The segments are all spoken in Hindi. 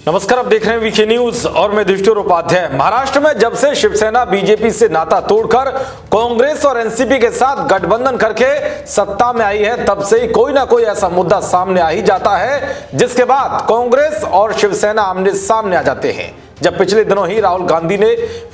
नमस्कार, आप देख रहे हैं वीके न्यूज और मैं युधिष्ठिर उपाध्याय। महाराष्ट्र में जब से शिवसेना बीजेपी से नाता तोड़कर कांग्रेस और एनसीपी के साथ गठबंधन करके सत्ता में आई है, तब से ही कोई ना कोई ऐसा मुद्दा सामने आ ही जाता है जिसके बाद कांग्रेस और शिवसेना आमने सामने आ जाते हैं। जब पिछले दिनों ही राहुल गांधी ने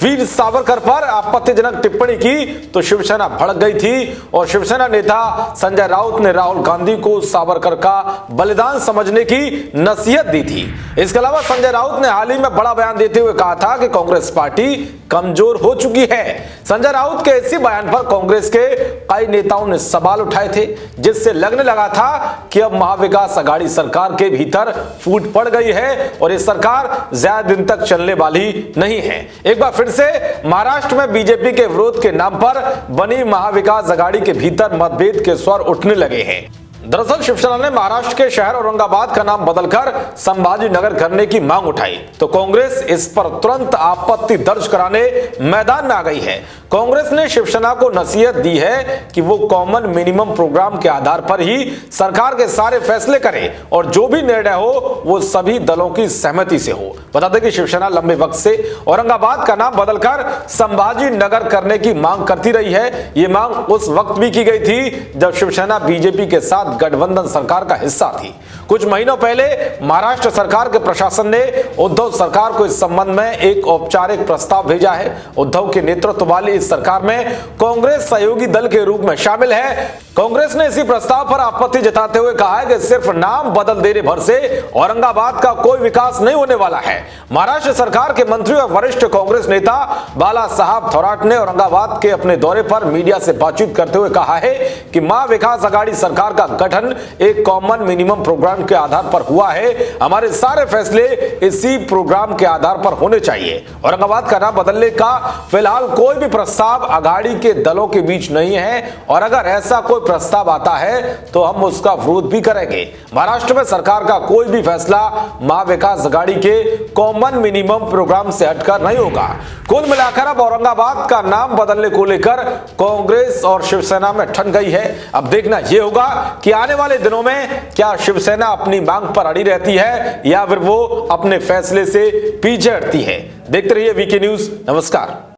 वीर सावरकर पर आपत्तिजनक टिप्पणी की तो शिवसेना भड़क गई थी और शिवसेना नेता संजय राउत ने राहुल गांधी को सावरकर का बलिदान समझने की नसीहत दी थी। इसके अलावा संजय राउत ने हाल ही में बड़ा बयान देते हुए कहा था कि कांग्रेस पार्टी कमजोर हो चुकी है। संजय राउत के इसी बयान पर कांग्रेस के कई नेताओं ने सवाल उठाए थे, जिससे लगने लगा था कि अब महाविकास अघाड़ी सरकार के भीतर फूट पड़ गई है और ये सरकार ज्यादा दिन तक चलने वाली नहीं है। एक बार फिर से महाराष्ट्र में बीजेपी के विरोध के नाम पर बनी महाविकास अघाड़ी के भीतर मतभेद के स्वर उठने लगे हैं। दरअसल शिवसेना ने महाराष्ट्र के शहर औरंगाबाद का नाम बदलकर संभाजी नगर करने की मांग उठाई तो कांग्रेस इस पर तुरंत आपत्ति दर्ज कराने मैदान में आ गई है। कांग्रेस ने शिवसेना को नसीहत दी है कि वो कॉमन मिनिमम प्रोग्राम के आधार पर ही सरकार के सारे फैसले करे और जो भी निर्णय हो वो सभी दलों की सहमति से हो। बता दें कि शिवसेना लंबे वक्त से औरंगाबाद का नाम बदलकर संभाजी नगर करने की मांग करती रही है। ये मांग उस वक्त भी की गई थी जब शिवसेना बीजेपी के साथ गठबंधन सरकार का हिस्सा थी। कुछ महीनों पहले महाराष्ट्र सरकार के प्रशासन ने उद्धव सरकार को इस संबंध में एक औपचारिक प्रस्ताव भेजा है। उद्धव के नेतृत्व वाली इस सरकार में कांग्रेस सहयोगी दल के रूप में शामिल है। कांग्रेस ने इसी प्रस्ताव पर आपत्ति जताते हुए कहा है कि सिर्फ नाम बदल देने भर से औरंगाबाद का कोई विकास नहीं होने वाला है। महाराष्ट्र सरकार के मंत्री और वरिष्ठ कांग्रेस नेता बाला साहब थोराट ने औरंगाबाद के अपने दौरे पर मीडिया से बातचीत करते हुए कहा है कि महाविकास अघाड़ी सरकार का गठन एक कॉमन मिनिमम प्रोग्राम के आधार पर हुआ है। हमारे सारे फैसले इसी प्रोग्राम के आधार पर होने चाहिए। औरंगाबाद का नाम बदलने का फिलहाल कोई भी प्रस्ताव अघाड़ी के दलों के बीच नहीं है और अगर ऐसा कोई प्रस्ताव आता है तो हम उसका विरोध भी करेंगे। महाराष्ट्र में सरकार का कोई भी फैसला महाविकास अघाड़ी के कॉमन मिनिमम प्रोग्राम से हटकर नहीं होगा। कुल मिलाकर अब औरंगाबाद का नाम बदलने को लेकर कांग्रेस और शिवसेना में ठन गई है। अब देखना यह होगा कि आने वाले दिनों में क्या शिवसेना अपनी मांग पर अड़ी रहती है या फिर वो अपने फैसले से पीछे हटती है। देखते रहिए वीके न्यूज। नमस्कार।